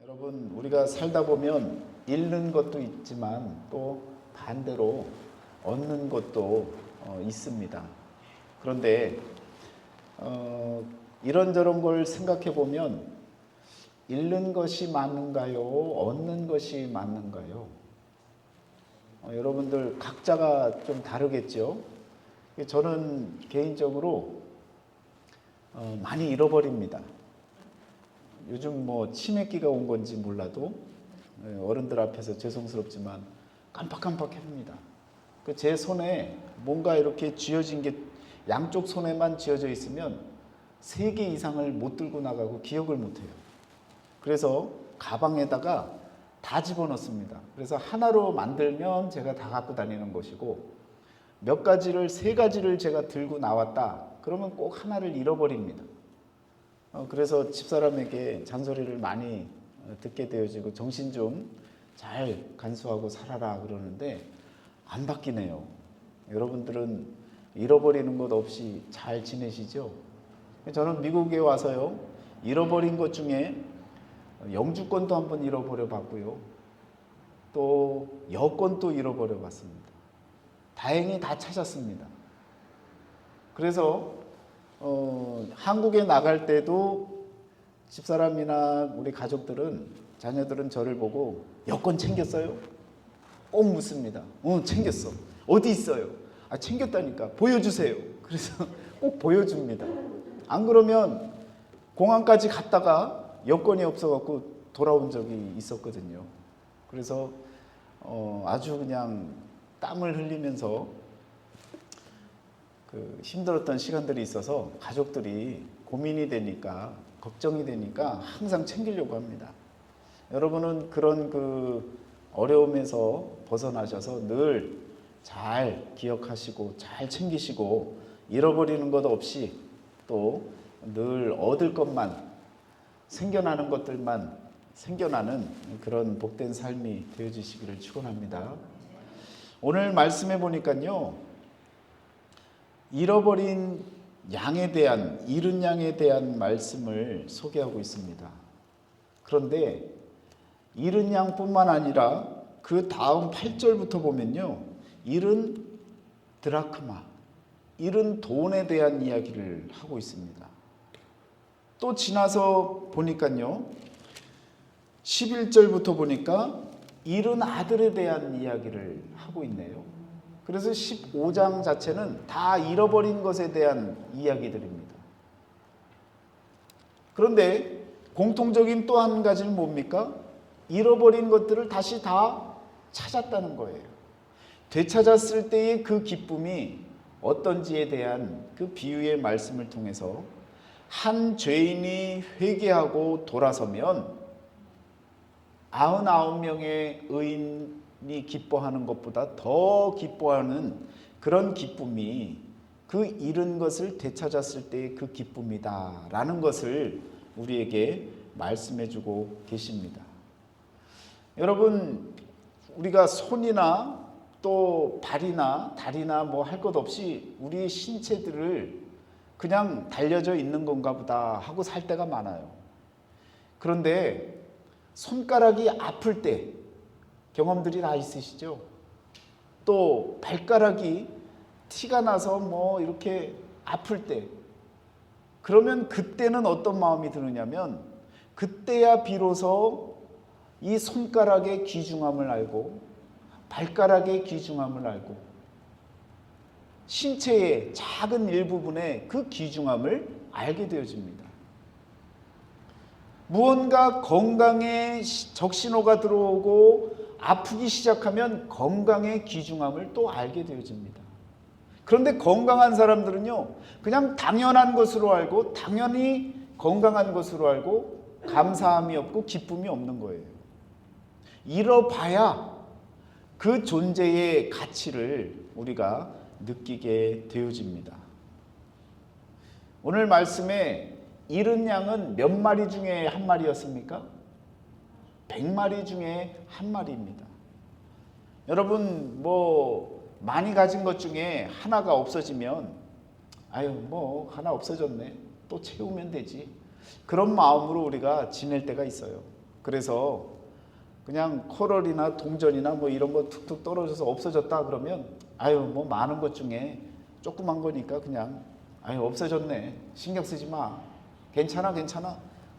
여러분, 우리가 살다 보면 잃는 것도 있지만 또 반대로 얻는 것도 있습니다. 그런데 이런저런 걸 생각해 보면 잃는 것이 맞는가요? 얻는 것이 맞는가요? 여러분들 각자가 좀 다르겠죠? 저는 개인적으로 많이 잃어버립니다. 요즘 뭐 치매기가 온 건지 몰라도 어른들 앞에서 죄송스럽지만 깜빡깜빡합니다. 제 손에 뭔가 이렇게 쥐어진 게 양쪽 손에만 쥐어져 있으면 3개 이상을 못 들고 나가고 기억을 못해요. 그래서 가방에다가 다 집어넣습니다. 그래서 하나로 만들면 제가 다 갖고 다니는 것이고, 몇 가지를 3가지를 제가 들고 나왔다 그러면 꼭 하나를 잃어버립니다. 그래서 집사람에게 잔소리를 많이 듣게 되어지고, 정신 좀 잘 간수하고 살아라 그러는데 안 바뀌네요. 여러분들은 잃어버리는 것 없이 잘 지내시죠? 저는 미국에 와서요, 잃어버린 것 중에 영주권도 한번 잃어버려 봤고요, 또 여권도 잃어버려 봤습니다. 다행히 다 찾았습니다. 그래서 한국에 나갈 때도 집사람이나 우리 가족들은, 자녀들은 저를 보고 여권 챙겼어요? 꼭 묻습니다. 챙겼어. 어디 있어요? 챙겼다니까. 보여주세요. 그래서 꼭 보여줍니다. 안 그러면 공항까지 갔다가 여권이 없어갖고 돌아온 적이 있었거든요. 그래서 아주 그냥 땀을 흘리면서 힘들었던 시간들이 있어서 가족들이 고민이 되니까, 걱정이 되니까 항상 챙기려고 합니다. 여러분은 그런 어려움에서 벗어나셔서 늘 잘 기억하시고 잘 챙기시고, 잃어버리는 것 없이 또 늘 얻을 것만, 생겨나는 것들만 생겨나는 그런 복된 삶이 되어주시기를 축원합니다. 오늘 말씀해 보니까요, 잃어버린 양에 대한, 잃은 양에 대한 말씀을 소개하고 있습니다. 그런데 잃은 양뿐만 아니라 그 다음 8절부터 보면요, 잃은 드라크마, 잃은 돈에 대한 이야기를 하고 있습니다. 또 지나서 보니까요, 11절부터 보니까 잃은 아들에 대한 이야기를 하고 있네요. 그래서 15장 자체는 다 잃어버린 것에 대한 이야기들입니다. 그런데 공통적인 또 한 가지는 뭡니까? 잃어버린 것들을 다시 다 찾았다는 거예요. 되찾았을 때의 그 기쁨이 어떤지에 대한 그 비유의 말씀을 통해서, 한 죄인이 회개하고 돌아서면 99명의 의인이 기뻐하는 것보다 더 기뻐하는 그런 기쁨이 그 잃은 것을 되찾았을 때의 그 기쁨이다라는 것을 우리에게 말씀해 주고 계십니다. 여러분, 우리가 손이나 또 발이나 다리나 뭐 할 것 없이 우리 신체들을 그냥 달려져 있는 건가 보다 하고 살 때가 많아요. 그런데 손가락이 아플 때 경험들이 다 있으시죠? 또 발가락이 티가 나서 뭐 이렇게 아플 때, 그러면 그때는 어떤 마음이 드느냐면, 그때야 비로소 이 손가락의 귀중함을 알고, 발가락의 귀중함을 알고, 신체의 작은 일부분의 그 귀중함을 알게 되어집니다. 무언가 건강에 적신호가 들어오고 아프기 시작하면 건강의 귀중함을 또 알게 되어집니다. 그런데 건강한 사람들은요, 그냥 당연한 것으로 알고, 당연히 건강한 것으로 알고, 감사함이 없고 기쁨이 없는 거예요. 잃어봐야 그 존재의 가치를 우리가 느끼게 되어집니다. 오늘 말씀에 잃은 양은 몇 마리 중에 한 마리였습니까? 100마리 중에 한 마리입니다. 여러분, 뭐 많이 가진 것 중에 하나가 없어지면, 뭐 하나 없어졌네, 또 채우면 되지, 그런 마음으로 우리가 지낼 때가 있어요. 그래서 그냥 코럴이나 동전이나 뭐 이런 거 툭툭 떨어져서 없어졌다 그러면 아유 뭐 많은 것 중에 조그만 거니까 그냥 아유 없어졌네 신경 쓰지 마 괜찮아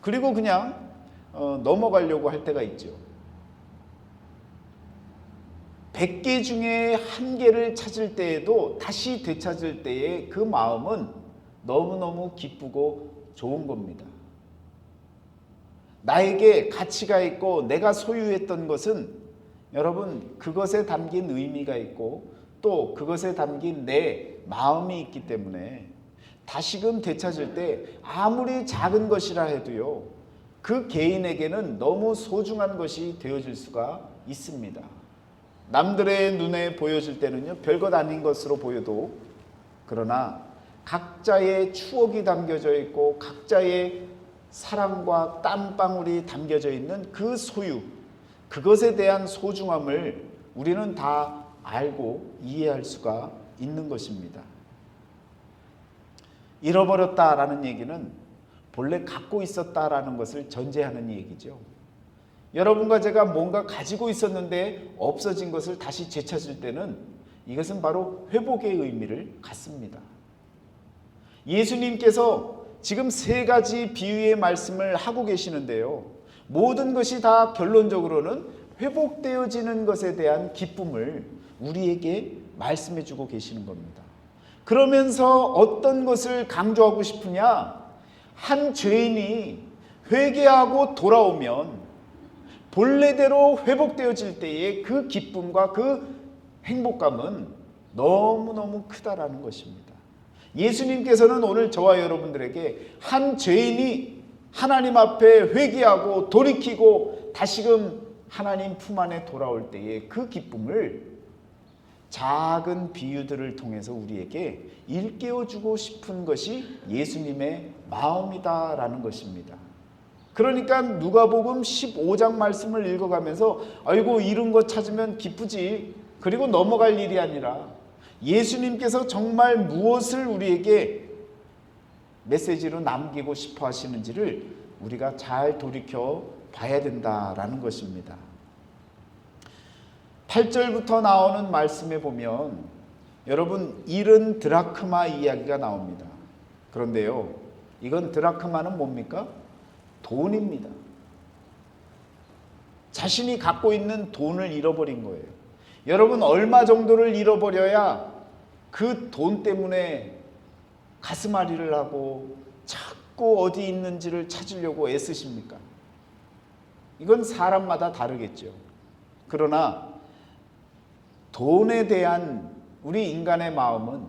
그리고 그냥 넘어가려고 할 때가 있죠. 100개 중에 1개를 찾을 때에도 다시 되찾을 때의 그 마음은 너무너무 기쁘고 좋은 겁니다. 나에게 가치가 있고 내가 소유했던 것은 여러분 그것에 담긴 의미가 있고 또 그것에 담긴 내 마음이 있기 때문에 다시금 되찾을 때 아무리 작은 것이라 해도요 그 개인에게는 너무 소중한 것이 되어질 수가 있습니다. 남들의 눈에 보여질 때는요 별것 아닌 것으로 보여도 그러나 각자의 추억이 담겨져 있고 각자의 사랑과 땀방울이 담겨져 있는 그 소유, 그것에 대한 소중함을 우리는 다 알고 이해할 수가 있는 것입니다. 잃어버렸다라는 얘기는 본래 갖고 있었다라는 것을 전제하는 얘기죠. 여러분과 제가 뭔가 가지고 있었는데 없어진 것을 다시 되찾을 때는 이것은 바로 회복의 의미를 갖습니다. 예수님께서 지금 3가지 비유의 말씀을 하고 계시는데요. 모든 것이 다 결론적으로는 회복되어지는 것에 대한 기쁨을 우리에게 말씀해 주고 계시는 겁니다. 그러면서 어떤 것을 강조하고 싶으냐? 한 죄인이 회개하고 돌아오면 본래대로 회복되어질 때의 그 기쁨과 그 행복감은 너무너무 크다라는 것입니다. 예수님께서는 오늘 저와 여러분들에게 한 죄인이 하나님 앞에 회개하고 돌이키고 다시금 하나님 품 안에 돌아올 때의 그 기쁨을 작은 비유들을 통해서 우리에게 일깨워주고 싶은 것이 예수님의 마음이다라는 것입니다. 그러니까 누가복음 15장 말씀을 읽어가면서 아이고 잃은 것 찾으면 기쁘지 그리고 넘어갈 일이 아니라 예수님께서 정말 무엇을 우리에게 메시지로 남기고 싶어 하시는지를 우리가 잘 돌이켜 봐야 된다라는 것입니다. 8절부터 나오는 말씀에 보면 여러분 잃은 드라크마 이야기가 나옵니다. 그런데요 이건 드라크마는 뭡니까? 돈입니다. 자신이 갖고 있는 돈을 잃어버린 거예요. 여러분 얼마 정도를 잃어버려야 그 돈 때문에 가슴앓이를 하고 자꾸 어디 있는지를 찾으려고 애쓰십니까? 이건 사람마다 다르겠죠. 그러나 돈에 대한 우리 인간의 마음은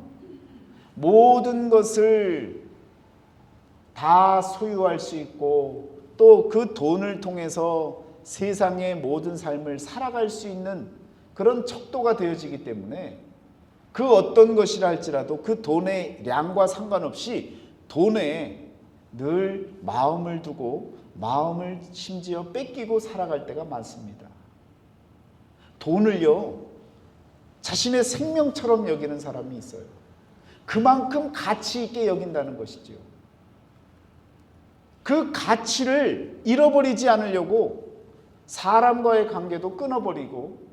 모든 것을 다 소유할 수 있고 또 그 돈을 통해서 세상의 모든 삶을 살아갈 수 있는 그런 척도가 되어지기 때문에 그 어떤 것이라 할지라도 그 돈의 양과 상관없이 돈에 늘 마음을 두고 마음을 심지어 뺏기고 살아갈 때가 많습니다. 돈을요 자신의 생명처럼 여기는 사람이 있어요. 그만큼 가치 있게 여긴다는 것이죠. 그 가치를 잃어버리지 않으려고 사람과의 관계도 끊어버리고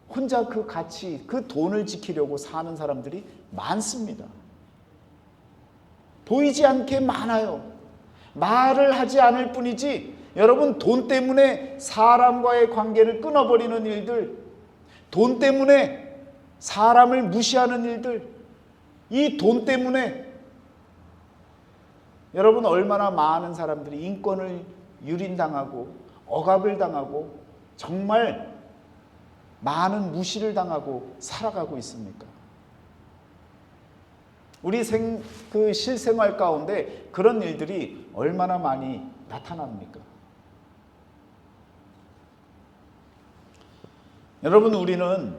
혼자 그 가치, 그 돈을 지키려고 사는 사람들이 많습니다. 보이지 않게 많아요. 말을 하지 않을 뿐이지 여러분 돈 때문에 사람과의 관계를 끊어버리는 일들, 돈 때문에 사람을 무시하는 일들, 이 돈 때문에 여러분 얼마나 많은 사람들이 인권을 유린당하고 억압을 당하고 정말 많은 무시를 당하고 살아가고 있습니까? 우리 그 실생활 가운데 그런 일들이 얼마나 많이 나타납니까? 여러분 우리는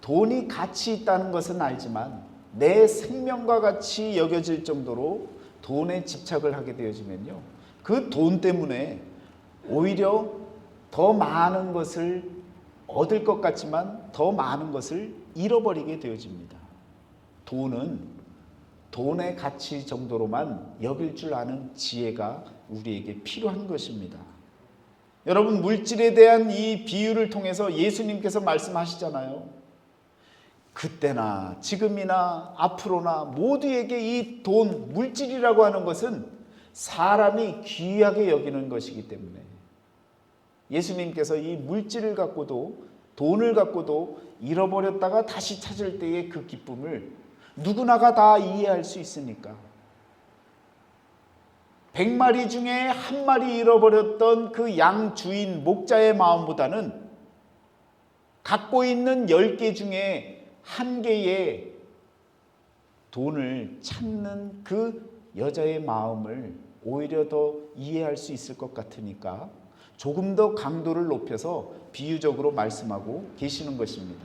돈이 가치 있다는 것은 알지만 내 생명과 같이 여겨질 정도로 돈에 집착을 하게 되어지면요 그 돈 때문에 오히려 더 많은 것을 얻을 것 같지만 더 많은 것을 잃어버리게 되어집니다. 돈은 돈의 가치 정도로만 여길 줄 아는 지혜가 우리에게 필요한 것입니다. 여러분, 물질에 대한 이 비유를 통해서 예수님께서 말씀하시잖아요. 그때나 지금이나 앞으로나 모두에게 이 돈, 물질이라고 하는 것은 사람이 귀하게 여기는 것이기 때문에 예수님께서 이 물질을 갖고도, 돈을 갖고도 잃어버렸다가 다시 찾을 때의 그 기쁨을 누구나가 다 이해할 수 있으니까 100마리 중에 한 마리 잃어버렸던 그 양 주인 목자의 마음보다는 갖고 있는 10개 중에 한 개의 돈을 찾는 그 여자의 마음을 오히려 더 이해할 수 있을 것 같으니까 조금 더 강도를 높여서 비유적으로 말씀하고 계시는 것입니다.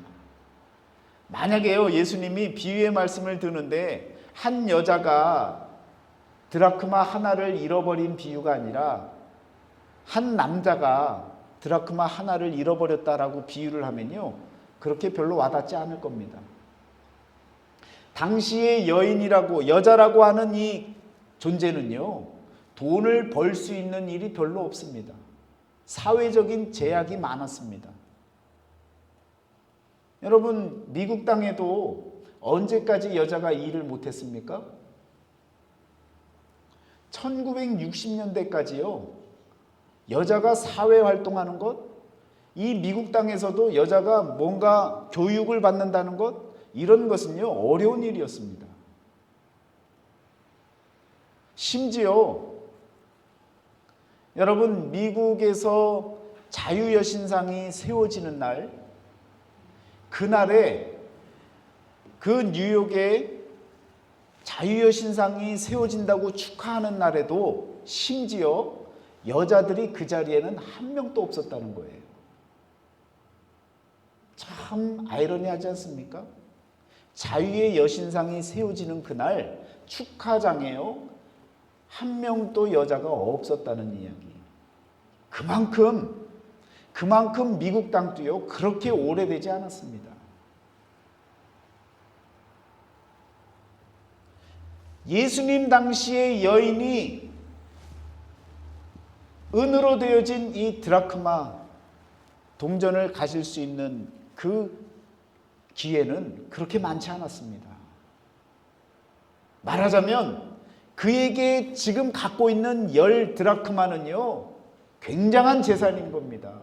만약에요, 예수님이 비유의 말씀을 드는데 한 여자가 드라크마 하나를 잃어버린 비유가 아니라 한 남자가 드라크마 하나를 잃어버렸다라고 비유를 하면요, 그렇게 별로 와닿지 않을 겁니다. 당시의 여인이라고, 여자라고 하는 이 존재는요, 돈을 벌 수 있는 일이 별로 없습니다. 사회적인 제약이 많았습니다. 여러분, 미국 땅에도 언제까지 여자가 일을 못했습니까? 1960년대까지요. 여자가 사회활동하는 것, 이 미국 땅에서도 여자가 뭔가 교육을 받는다는 것, 이런 것은요, 어려운 일이었습니다. 심지어 여러분, 미국에서 자유여신상이 세워지는 날, 그날에 그 뉴욕에 자유여신상이 세워진다고 축하하는 날에도 심지어 여자들이 그 자리에는 한 명도 없었다는 거예요. 참 아이러니하지 않습니까? 자유의 여신상이 세워지는 그날 축하장에요, 한 명도 여자가 없었다는 이야기. 그만큼 미국 땅도요, 그렇게 오래되지 않았습니다. 예수님 당시의 여인이 은으로 되어진 이 드라크마 동전을 가질 수 있는 그 기회는 그렇게 많지 않았습니다. 말하자면 그에게 지금 갖고 있는 10 드라크마는요, 굉장한 재산인 겁니다.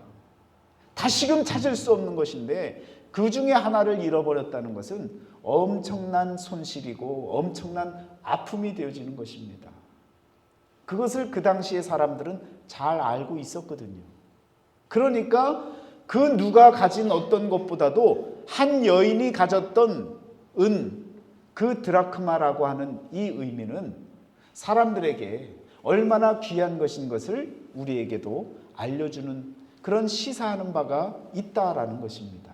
다시금 찾을 수 없는 것인데 그 중에 하나를 잃어버렸다는 것은 엄청난 손실이고 엄청난 아픔이 되어지는 것입니다. 그것을 그 당시의 사람들은 잘 알고 있었거든요. 그러니까 그 누가 가진 어떤 것보다도 한 여인이 가졌던 은, 그 드라크마라고 하는 이 의미는 사람들에게 얼마나 귀한 것인 것을 우리에게도 알려주는 그런 시사하는 바가 있다라는 것입니다.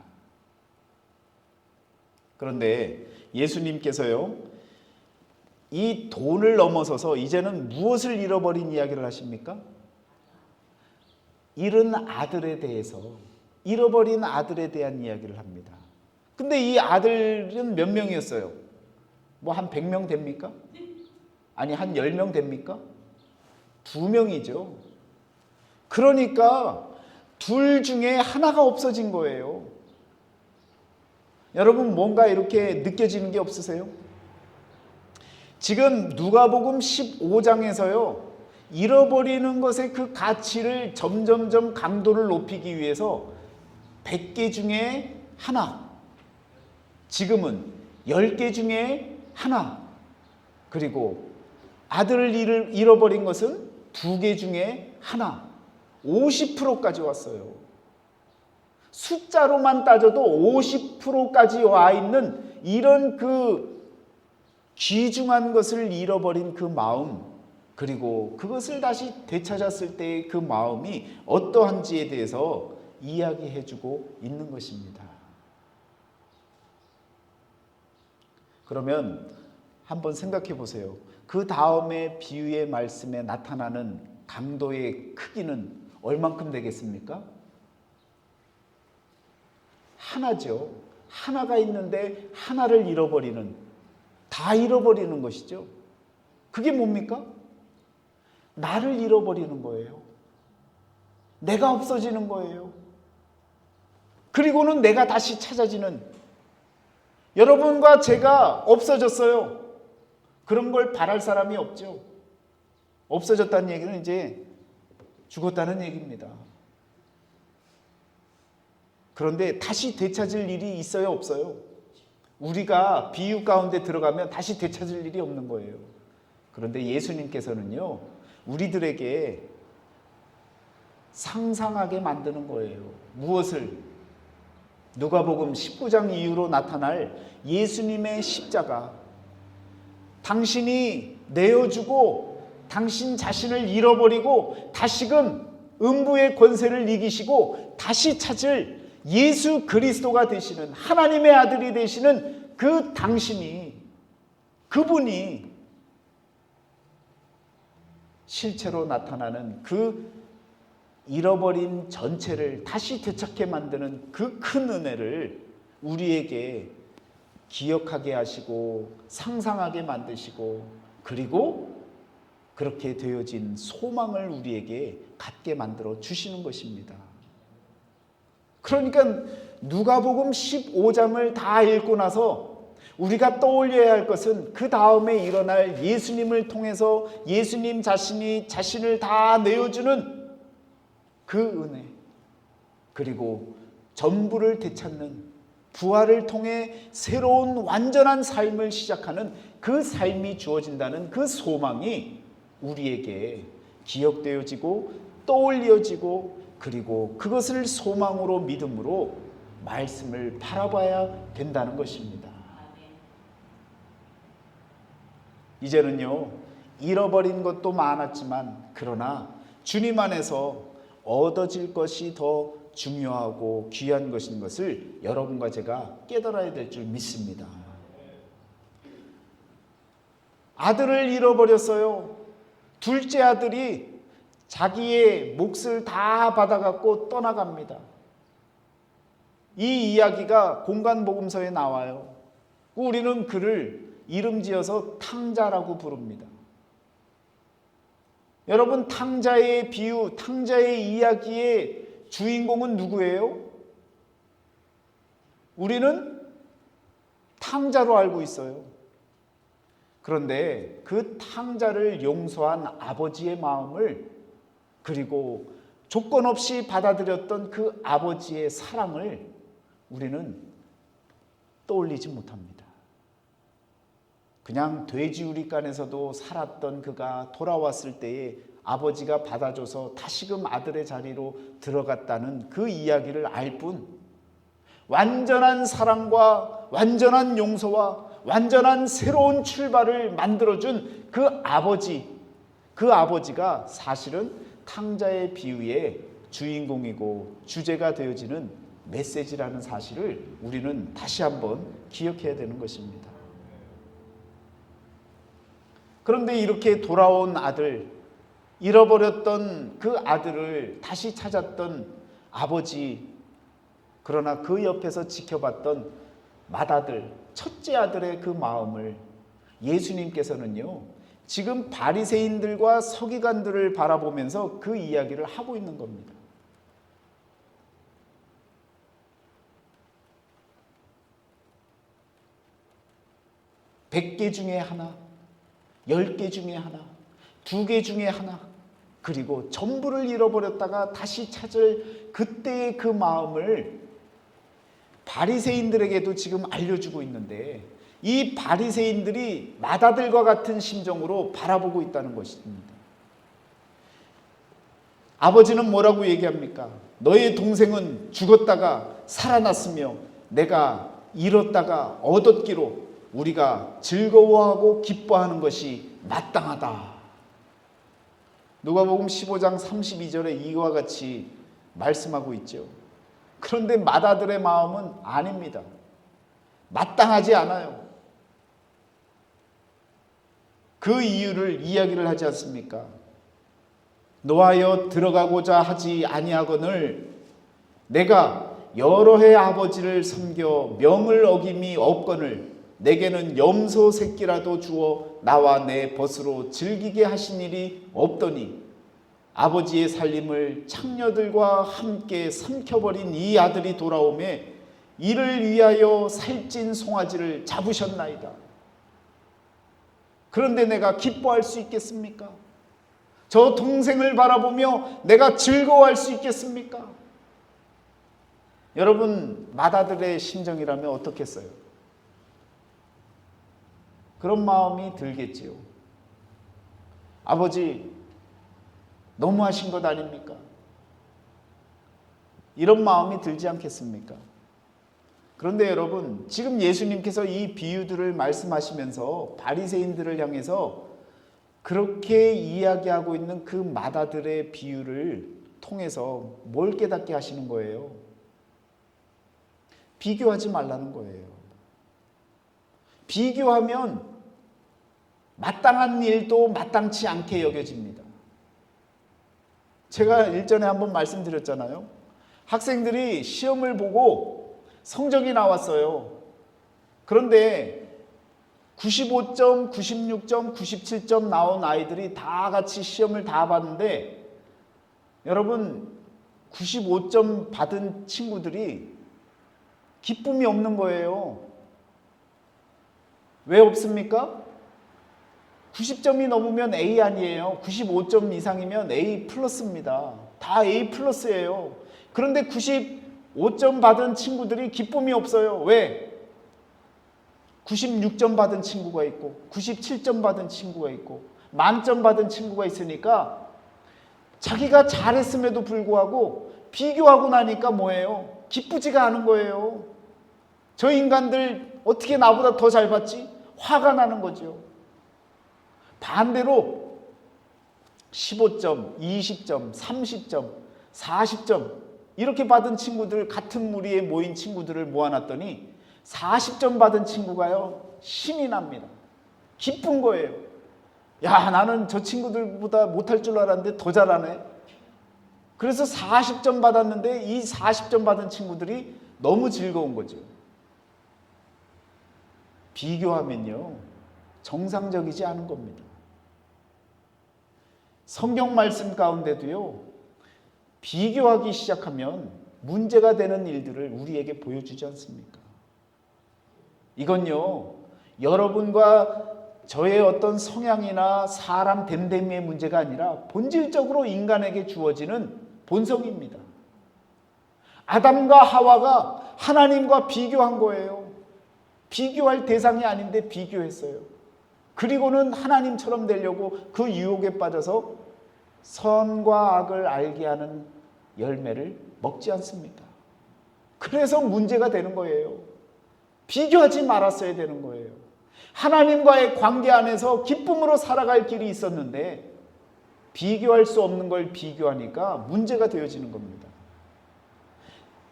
그런데 예수님께서요, 이 돈을 넘어서서 이제는 무엇을 잃어버린 이야기를 하십니까? 잃은 아들에 대해서, 잃어버린 아들에 대한 이야기를 합니다. 근데 이 아들은 몇 명이었어요? 뭐 한 100명 됩니까? 아니, 한 10명 됩니까? 2명이죠. 그러니까 둘 중에 하나가 없어진 거예요. 여러분, 뭔가 이렇게 느껴지는 게 없으세요? 지금 누가복음 15장에서요, 잃어버리는 것의 그 가치를 점점점 강도를 높이기 위해서 100개 중에 하나, 지금은 10개 중에 하나, 그리고 아들을 잃어버린 것은 2개 중에 하나, 50%까지 왔어요. 숫자로만 따져도 50%까지 와 있는 이런 그 귀중한 것을 잃어버린 그 마음, 그리고 그것을 다시 되찾았을 때의 그 마음이 어떠한지에 대해서 이야기해주고 있는 것입니다. 그러면 한번 생각해 보세요. 그 다음에 비유의 말씀에 나타나는 강도의 크기는 얼만큼 되겠습니까? 하나죠. 하나가 있는데 하나를 잃어버리는, 다 잃어버리는 것이죠. 그게 뭡니까? 나를 잃어버리는 거예요. 내가 없어지는 거예요. 그리고는 내가 다시 찾아지는, 여러분과 제가 없어졌어요. 그런 걸 바랄 사람이 없죠. 없어졌다는 얘기는 이제 죽었다는 얘기입니다. 그런데 다시 되찾을 일이 있어요, 없어요? 우리가 비유 가운데 들어가면 다시 되찾을 일이 없는 거예요. 그런데 예수님께서는요, 우리들에게 상상하게 만드는 거예요. 무엇을? 누가복음 19장 이후로 나타날 예수님의 십자가. 당신이 내어주고 당신 자신을 잃어버리고 다시금 음부의 권세를 이기시고 다시 찾을 예수 그리스도가 되시는, 하나님의 아들이 되시는 그 당신이, 그분이 실체로 나타나는 그 잃어버린 전체를 다시 되찾게 만드는 그 큰 은혜를 우리에게 기억하게 하시고 상상하게 만드시고, 그리고 그렇게 되어진 소망을 우리에게 갖게 만들어 주시는 것입니다. 그러니까 누가복음 15장을 다 읽고 나서 우리가 떠올려야 할 것은 그 다음에 일어날 예수님을 통해서 예수님 자신이 자신을 다 내어주는 그 은혜, 그리고 전부를 되찾는, 부활을 통해 새로운 완전한 삶을 시작하는 그 삶이 주어진다는 그 소망이 우리에게 기억되어지고 떠올려지고, 그리고 그것을 소망으로 믿음으로 말씀을 바라봐야 된다는 것입니다. 이제는요, 잃어버린 것도 많았지만 그러나 주님 안에서 얻어질 것이 더 중요하고 귀한 것인 것을 여러분과 제가 깨달아야 될 줄 믿습니다. 아들을 잃어버렸어요. 둘째 아들이 자기의 몫을 다 받아갖고 떠나갑니다. 이 이야기가 공간복음서에 나와요. 우리는 그를 이름 지어서 탕자라고 부릅니다. 여러분, 탕자의 비유, 탕자의 이야기의 주인공은 누구예요? 우리는 탕자로 알고 있어요. 그런데 그 탕자를 용서한 아버지의 마음을, 그리고 조건 없이 받아들였던 그 아버지의 사랑을 우리는 떠올리지 못합니다. 그냥 돼지우리간에서도 살았던 그가 돌아왔을 때에 아버지가 받아줘서 다시금 아들의 자리로 들어갔다는 그 이야기를 알 뿐, 완전한 사랑과 완전한 용서와 완전한 새로운 출발을 만들어준 그 아버지가 사실은 탕자의 비유의 주인공이고 주제가 되어지는 메시지라는 사실을 우리는 다시 한번 기억해야 되는 것입니다. 그런데 이렇게 돌아온 아들, 잃어버렸던 그 아들을 다시 찾았던 아버지, 그러나 그 옆에서 지켜봤던 맏아들, 첫째 아들의 그 마음을 예수님께서는요, 지금 바리새인들과 서기관들을 바라보면서 그 이야기를 하고 있는 겁니다. (100개) 중에 하나, 10개 중에 하나, 2개 중에 하나, 그리고 전부를 잃어버렸다가 다시 찾을 그때의 그 마음을 바리새인들에게도 지금 알려주고 있는데, 이 바리새인들이 맏아들과 같은 심정으로 바라보고 있다는 것입니다. 아버지는 뭐라고 얘기합니까? 너의 동생은 죽었다가 살아났으며 내가 잃었다가 얻었기로 우리가 즐거워하고 기뻐하는 것이 마땅하다. 누가복음 15장 32절에 이와 같이 말씀하고 있죠. 그런데 맏아들의 마음은 아닙니다. 마땅하지 않아요. 그 이유를 이야기를 하지 않습니까? 노하여 들어가고자 하지 아니하거늘 내가 여러 해 아버지를 섬겨 명을 어김이 없거늘 내게는 염소 새끼라도 주어 나와 내 벗으로 즐기게 하신 일이 없더니 아버지의 살림을 창녀들과 함께 삼켜버린 이 아들이 돌아오매 이를 위하여 살찐 송아지를 잡으셨나이다. 그런데 내가 기뻐할 수 있겠습니까? 저 동생을 바라보며 내가 즐거워할 수 있겠습니까? 여러분, 맏아들의 심정이라면 어떻겠어요? 그런 마음이 들겠지요. 아버지, 너무하신 것 아닙니까? 이런 마음이 들지 않겠습니까? 그런데 여러분, 지금 예수님께서 이 비유들을 말씀하시면서 바리새인들을 향해서 그렇게 이야기하고 있는 그 맏아들의 비유를 통해서 뭘 깨닫게 하시는 거예요? 비교하지 말라는 거예요. 비교하면 마땅한 일도 마땅치 않게 여겨집니다. 제가 일전에 한번 말씀드렸잖아요. 학생들이 시험을 보고 성적이 나왔어요. 그런데 95점, 96점, 97점 나온 아이들이 다 같이 시험을 다 봤는데 여러분 95점 받은 친구들이 기쁨이 없는 거예요. 왜 없습니까? 90점이 넘으면 A 아니에요. 95점 이상이면 A 플러스입니다. 다 A 플러스예요. 그런데 95점 받은 친구들이 기쁨이 없어요. 왜? 96점 받은 친구가 있고 97점 받은 친구가 있고 만점 받은 친구가 있으니까 자기가 잘했음에도 불구하고 비교하고 나니까 뭐예요? 기쁘지가 않은 거예요. 저 인간들 어떻게 나보다 더 잘 봤지? 화가 나는 거죠. 반대로 15점, 20점, 30점, 40점 이렇게 받은 친구들, 같은 무리에 모인 친구들을 모아놨더니 40점 받은 친구가요, 신이 납니다. 기쁜 거예요. 야, 나는 저 친구들보다 못할 줄 알았는데 더 잘하네. 그래서 40점 받았는데 이 40점 받은 친구들이 너무 즐거운 거죠. 비교하면요, 정상적이지 않은 겁니다. 성경 말씀 가운데도요, 비교하기 시작하면 문제가 되는 일들을 우리에게 보여주지 않습니까? 이건요, 여러분과 저의 어떤 성향이나 사람 됨됨이의 문제가 아니라 본질적으로 인간에게 주어지는 본성입니다. 아담과 하와가 하나님과 비교한 거예요. 비교할 대상이 아닌데 비교했어요. 그리고는 하나님처럼 되려고 그 유혹에 빠져서 선과 악을 알게 하는 열매를 먹지 않습니다. 그래서 문제가 되는 거예요. 비교하지 말았어야 되는 거예요. 하나님과의 관계 안에서 기쁨으로 살아갈 길이 있었는데 비교할 수 없는 걸 비교하니까 문제가 되어지는 겁니다.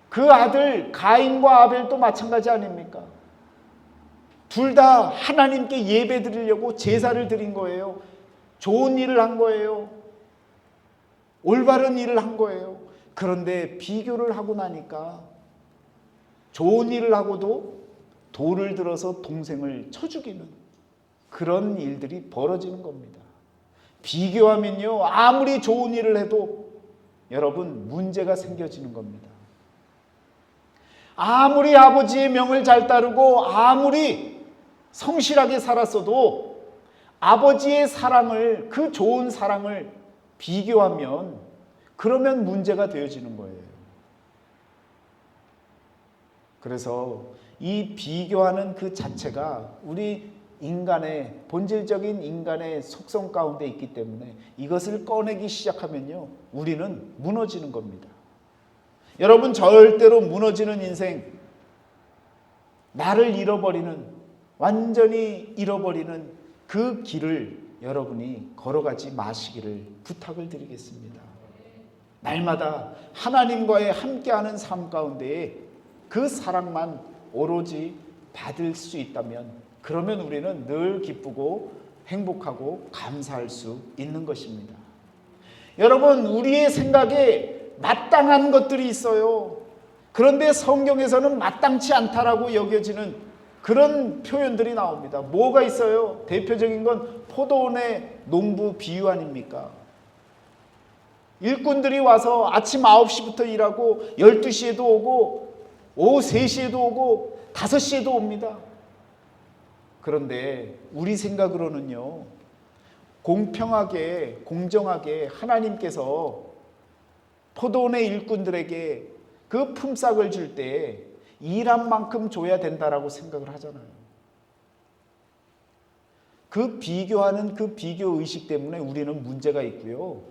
그 아들 가인과 아벨도 마찬가지 아닙니까? 둘 다 하나님께 예배 드리려고 제사를 드린 거예요. 좋은 일을 한 거예요. 올바른 일을 한 거예요. 그런데 비교를 하고 나니까 좋은 일을 하고도 돌을 들어서 동생을 쳐 죽이는 그런 일들이 벌어지는 겁니다. 비교하면요, 아무리 좋은 일을 해도 여러분 문제가 생겨지는 겁니다. 아무리 아버지의 명을 잘 따르고 아무리 성실하게 살았어도 아버지의 사랑을, 그 좋은 사랑을 비교하면 그러면 문제가 되어지는 거예요. 그래서 이 비교하는 그 자체가 우리 인간의 본질적인 인간의 속성 가운데 있기 때문에 이것을 꺼내기 시작하면요, 우리는 무너지는 겁니다. 여러분, 절대로 무너지는 인생, 나를 잃어버리는, 완전히 잃어버리는 그 길을 여러분이 걸어가지 마시기를 부탁을 드리겠습니다. 날마다 하나님과의 함께하는 삶 가운데에 그 사랑만 오로지 받을 수 있다면 그러면 우리는 늘 기쁘고 행복하고 감사할 수 있는 것입니다. 여러분, 우리의 생각에 마땅한 것들이 있어요. 그런데 성경에서는 마땅치 않다라고 여겨지는 그런 표현들이 나옵니다. 뭐가 있어요? 대표적인 건 포도원의 농부 비유 아닙니까? 일꾼들이 와서 아침 9시부터 일하고 12시에도 오고 오후 3시에도 오고 5시에도 옵니다. 그런데 우리 생각으로는요, 공평하게 공정하게 하나님께서 포도원의 일꾼들에게 그 품삯을 줄 때 일한 만큼 줘야 된다라고 생각을 하잖아요. 그 비교하는 그 비교 의식 때문에 우리는 문제가 있고요,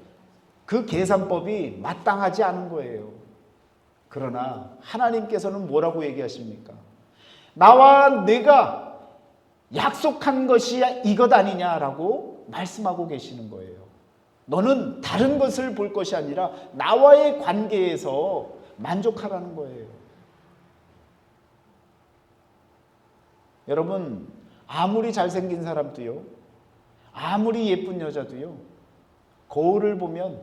그 계산법이 마땅하지 않은 거예요. 그러나 하나님께서는 뭐라고 얘기하십니까? 나와 내가 약속한 것이 이것 아니냐라고 말씀하고 계시는 거예요. 너는 다른 것을 볼 것이 아니라 나와의 관계에서 만족하라는 거예요. 여러분, 아무리 잘생긴 사람도요, 아무리 예쁜 여자도요, 거울을 보면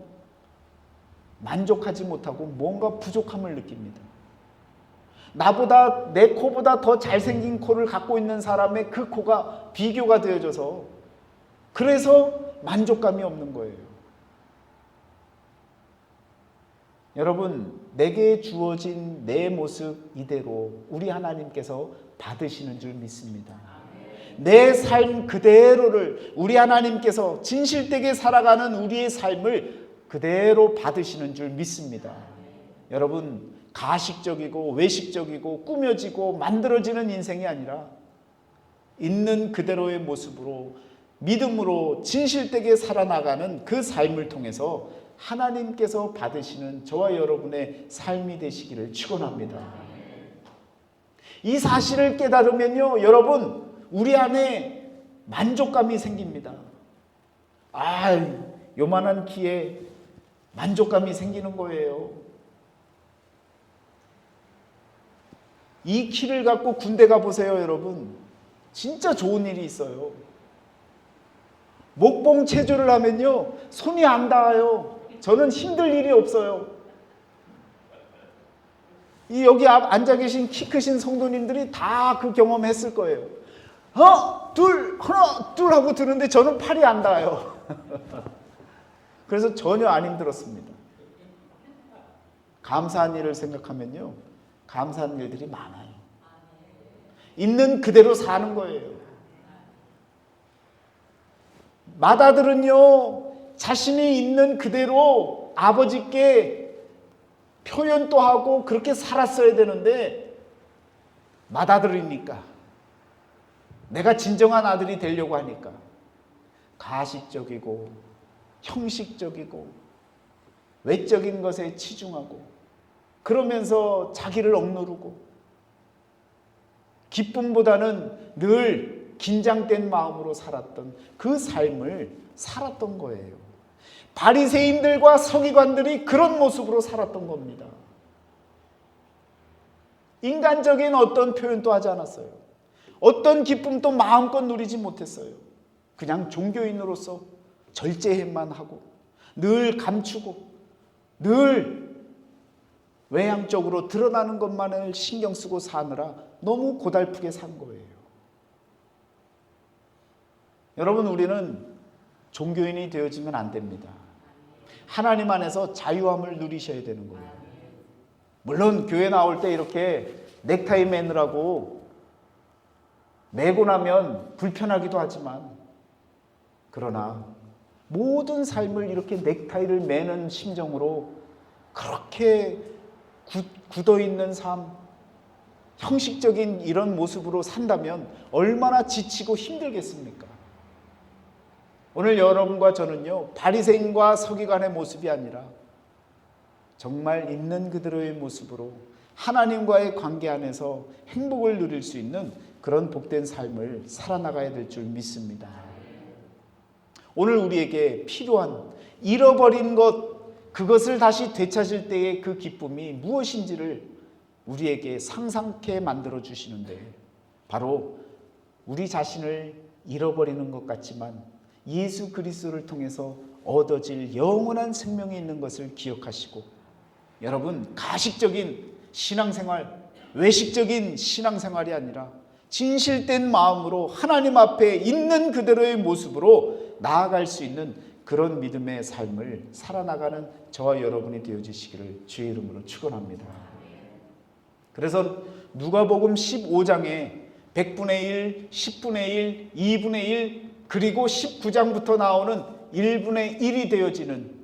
만족하지 못하고 뭔가 부족함을 느낍니다. 나보다, 내 코보다 더 잘생긴 코를 갖고 있는 사람의 그 코가 비교가 되어져서 그래서 만족감이 없는 거예요. 여러분, 내게 주어진 내 모습 이대로 우리 하나님께서 받으시는 줄 믿습니다. 내 삶 그대로를 우리 하나님께서 진실되게 살아가는 우리의 삶을 그대로 받으시는 줄 믿습니다. 여러분, 가식적이고 외식적이고 꾸며지고 만들어지는 인생이 아니라 있는 그대로의 모습으로 믿음으로 진실되게 살아나가는 그 삶을 통해서 하나님께서 받으시는 저와 여러분의 삶이 되시기를 축원합니다. 이 사실을 깨달으면요, 여러분, 우리 안에 만족감이 생깁니다. 요만한 키에 만족감이 생기는 거예요. 이 키를 갖고 군대 가보세요, 여러분. 진짜 좋은 일이 있어요. 목봉 체조를 하면요, 손이 안 닿아요. 저는 힘들 일이 없어요. 여기 앉아 계신 키 크신 성도님들이 다 그 경험했을 거예요. 하나, 둘 하고 드는데 저는 팔이 안 닿아요. 그래서 전혀 안 힘들었습니다. 감사한 일을 생각하면요, 감사한 일들이 많아요. 있는 그대로 사는 거예요. 맏아들은요, 자신이 있는 그대로 아버지께 표현도 하고 그렇게 살았어야 되는데, 맏아들이니까, 내가 진정한 아들이 되려고 하니까 가식적이고 형식적이고 외적인 것에 치중하고 그러면서 자기를 억누르고 기쁨보다는 늘 긴장된 마음으로 살았던 그 삶을 살았던 거예요. 바리새인들과 서기관들이 그런 모습으로 살았던 겁니다. 인간적인 어떤 표현도 하지 않았어요. 어떤 기쁨도 마음껏 누리지 못했어요. 그냥 종교인으로서 절제만 하고 늘 감추고 늘 외향적으로 드러나는 것만을 신경 쓰고 사느라 너무 고달프게 산 거예요. 여러분, 우리는 종교인이 되어지면 안 됩니다. 하나님 안에서 자유함을 누리셔야 되는 거예요. 물론 교회 나올 때 이렇게 넥타이 매느라고 매고 나면 불편하기도 하지만, 그러나 모든 삶을 이렇게 넥타이를 매는 심정으로 그렇게 굳어있는 삶, 형식적인 이런 모습으로 산다면 얼마나 지치고 힘들겠습니까? 오늘 여러분과 저는요, 바리새인과 서기관의 모습이 아니라 정말 있는 그대로의 모습으로 하나님과의 관계 안에서 행복을 누릴 수 있는 그런 복된 삶을 살아나가야 될 줄 믿습니다. 오늘 우리에게 필요한 잃어버린 것, 그것을 다시 되찾을 때의 그 기쁨이 무엇인지를 우리에게 상상케 만들어 주시는데, 바로 우리 자신을 잃어버리는 것 같지만 예수 그리스도를 통해서 얻어질 영원한 생명이 있는 것을 기억하시고, 여러분, 가식적인 신앙생활, 외식적인 신앙생활이 아니라 진실된 마음으로 하나님 앞에 있는 그대로의 모습으로 나아갈 수 있는 그런 믿음의 삶을 살아나가는 저와 여러분이 되어주시기를 주의 이름으로 축원합니다. 그래서 누가복음 15장에 100분의 1, 10분의 1, 2분의 1 그리고 19장부터 나오는 1분의 1이 되어지는,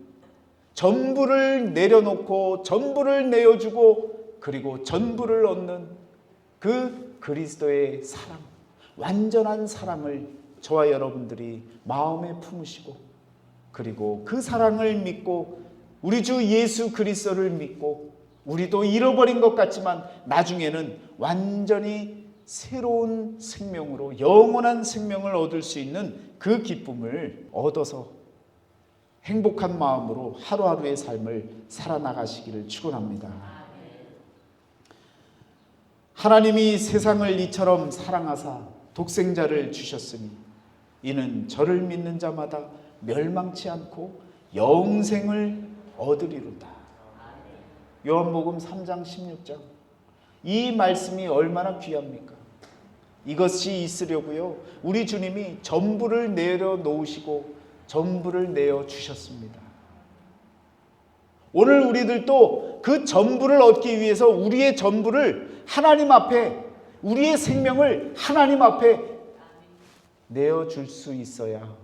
전부를 내려놓고 전부를 내어주고 그리고 전부를 얻는 그 그리스도의 사랑, 완전한 사랑을 저와 여러분들이 마음에 품으시고, 그리고 그 사랑을 믿고 우리 주 예수 그리스도를 믿고 우리도 잃어버린 것 같지만 나중에는 완전히 새로운 생명으로 영원한 생명을 얻을 수 있는 그 기쁨을 얻어서 행복한 마음으로 하루하루의 삶을 살아나가시기를 축원합니다. 하나님이 세상을 이처럼 사랑하사 독생자를 주셨으니 이는 저를 믿는 자마다 멸망치 않고 영생을 얻으리로다. 요한복음 3장 16장. 이 말씀이 얼마나 귀합니까? 이것이 있으려고요, 우리 주님이 전부를 내려놓으시고 전부를 내어주셨습니다. 오늘 우리들도 그 전부를 얻기 위해서 우리의 전부를 하나님 앞에, 우리의 생명을 하나님 앞에 내어줄 수 있어야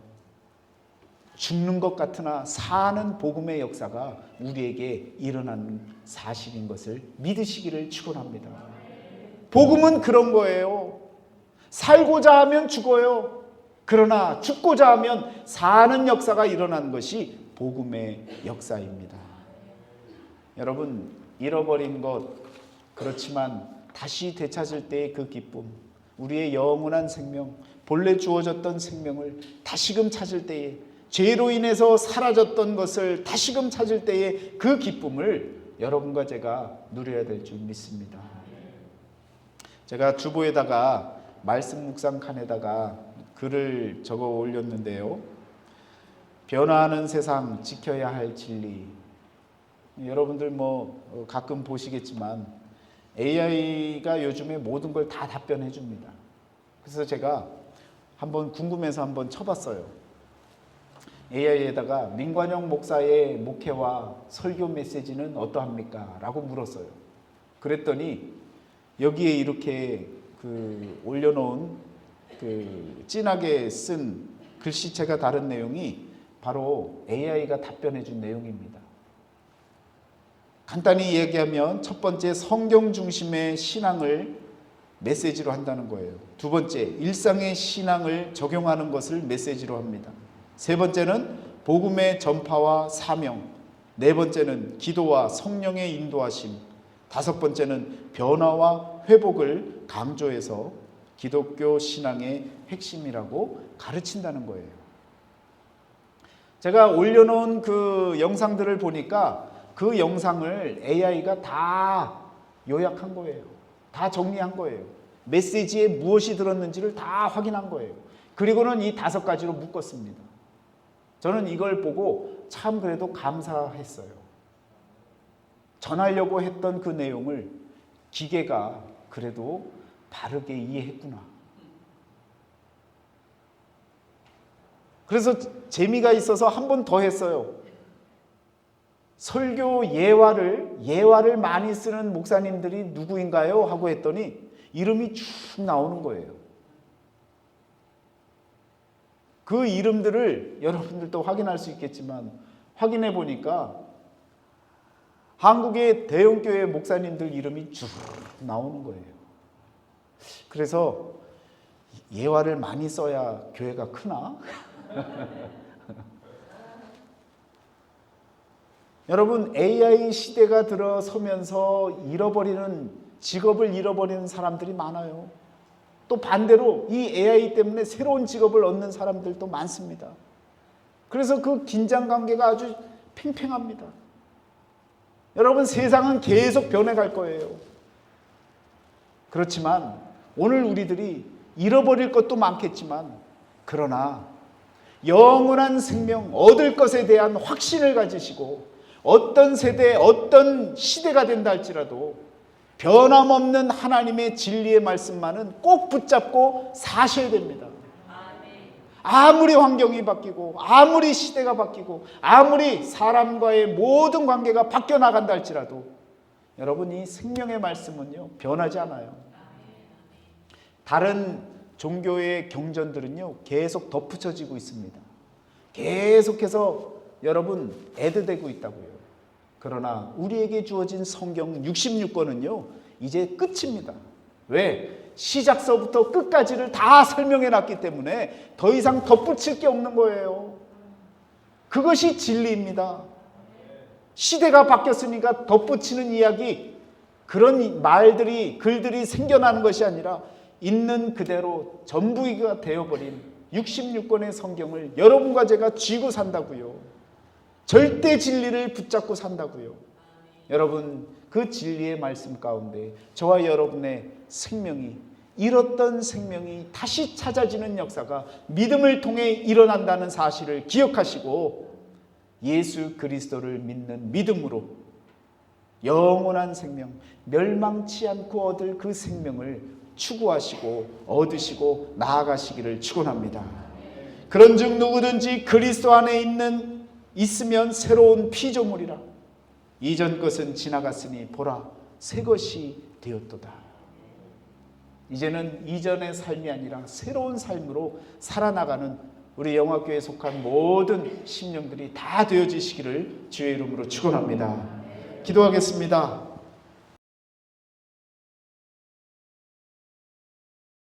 죽는 것 같으나 사는 복음의 역사가 우리에게 일어나는 사실인 것을 믿으시기를 축원합니다. 복음은 그런 거예요. 살고자 하면 죽어요. 그러나 죽고자 하면 사는 역사가 일어나는 것이 복음의 역사입니다. 여러분, 잃어버린 것, 그렇지만 다시 되찾을 때의 그 기쁨, 우리의 영원한 생명, 본래 주어졌던 생명을 다시금 찾을 때에, 죄로 인해서 사라졌던 것을 다시금 찾을 때의 그 기쁨을 여러분과 제가 누려야 될 줄 믿습니다. 제가 주보에다가 말씀 묵상 칸에다가 글을 적어 올렸는데요. 변화하는 세상 지켜야 할 진리. 여러분들 뭐 가끔 보시겠지만 AI가 요즘에 모든 걸 다 답변해 줍니다. 그래서 제가 한번 궁금해서 한번 쳐봤어요. AI에다가 민관영 목사의 목회와 설교 메시지는 어떠합니까? 라고 물었어요. 그랬더니 여기에 이렇게 올려놓은 진하게 쓴 글씨체가 다른 내용이 바로 AI가 답변해 준 내용입니다. 간단히 얘기하면 첫 번째, 성경 중심의 신앙을 메시지로 한다는 거예요. 두 번째, 일상의 신앙을 적용하는 것을 메시지로 합니다. 세 번째는 복음의 전파와 사명, 네 번째는 기도와 성령의 인도하심, 다섯 번째는 변화와 회복을 강조해서 기독교 신앙의 핵심이라고 가르친다는 거예요. 제가 올려놓은 그 영상들을 보니까 그 영상을 AI가 다 요약한 거예요. 다 정리한 거예요. 메시지에 무엇이 들었는지를 다 확인한 거예요. 그리고는 이 5가지로 묶었습니다. 저는 이걸 보고 참 그래도 감사했어요. 전하려고 했던 그 내용을 기계가 그래도 바르게 이해했구나. 그래서 재미가 있어서 한 번 더 했어요. 설교 예화를 많이 쓰는 목사님들이 누구인가요? 하고 했더니 이름이 쭉 나오는 거예요. 그 이름들을 여러분들도 확인할 수 있겠지만 확인해 보니까 한국의 대형교회 목사님들 이름이 쭉 나오는 거예요. 그래서 예화를 많이 써야 교회가 크나? 여러분, AI 시대가 들어서면서 직업을 잃어버리는 사람들이 많아요. 또 반대로 이 AI 때문에 새로운 직업을 얻는 사람들도 많습니다. 그래서 그 긴장 관계가 아주 팽팽합니다. 여러분, 세상은 계속 변해갈 거예요. 그렇지만 오늘 우리들이 잃어버릴 것도 많겠지만, 그러나 영원한 생명 얻을 것에 대한 확신을 가지시고 어떤 세대, 어떤 시대가 된다 할지라도 변함없는 하나님의 진리의 말씀만은 꼭 붙잡고 사셔야 됩니다. 아무리 환경이 바뀌고 아무리 시대가 바뀌고 아무리 사람과의 모든 관계가 바뀌어 나간다 할지라도 여러분, 이 생명의 말씀은요 변하지 않아요. 다른 종교의 경전들은요 계속 덧붙여지고 있습니다. 계속해서 여러분 애드되고 있다고요. 그러나 우리에게 주어진 성경 66권은요 이제 끝입니다. 왜? 시작서부터 끝까지를 다 설명해 놨기 때문에 더 이상 덧붙일 게 없는 거예요. 그것이 진리입니다. 시대가 바뀌었으니까 덧붙이는 이야기, 그런 말들이, 글들이 생겨나는 것이 아니라 있는 그대로 전부가 되어버린 66권의 성경을 여러분과 제가 쥐고 산다고요. 절대 진리를 붙잡고 산다고요. 여러분, 그 진리의 말씀 가운데 저와 여러분의 생명이, 잃었던 생명이 다시 찾아지는 역사가 믿음을 통해 일어난다는 사실을 기억하시고 예수 그리스도를 믿는 믿음으로 영원한 생명, 멸망치 않고 얻을 그 생명을 추구하시고 얻으시고 나아가시기를 축원합니다. 그런즉 누구든지 그리스도 안에 있으면 새로운 피조물이라. 이전 것은 지나갔으니 보라 새 것이 되었도다. 이제는 이전의 삶이 아니라 새로운 삶으로 살아나가는 우리 영화교회에 속한 모든 심령들이 다 되어지시기를 주의 이름으로 축원합니다. 기도하겠습니다.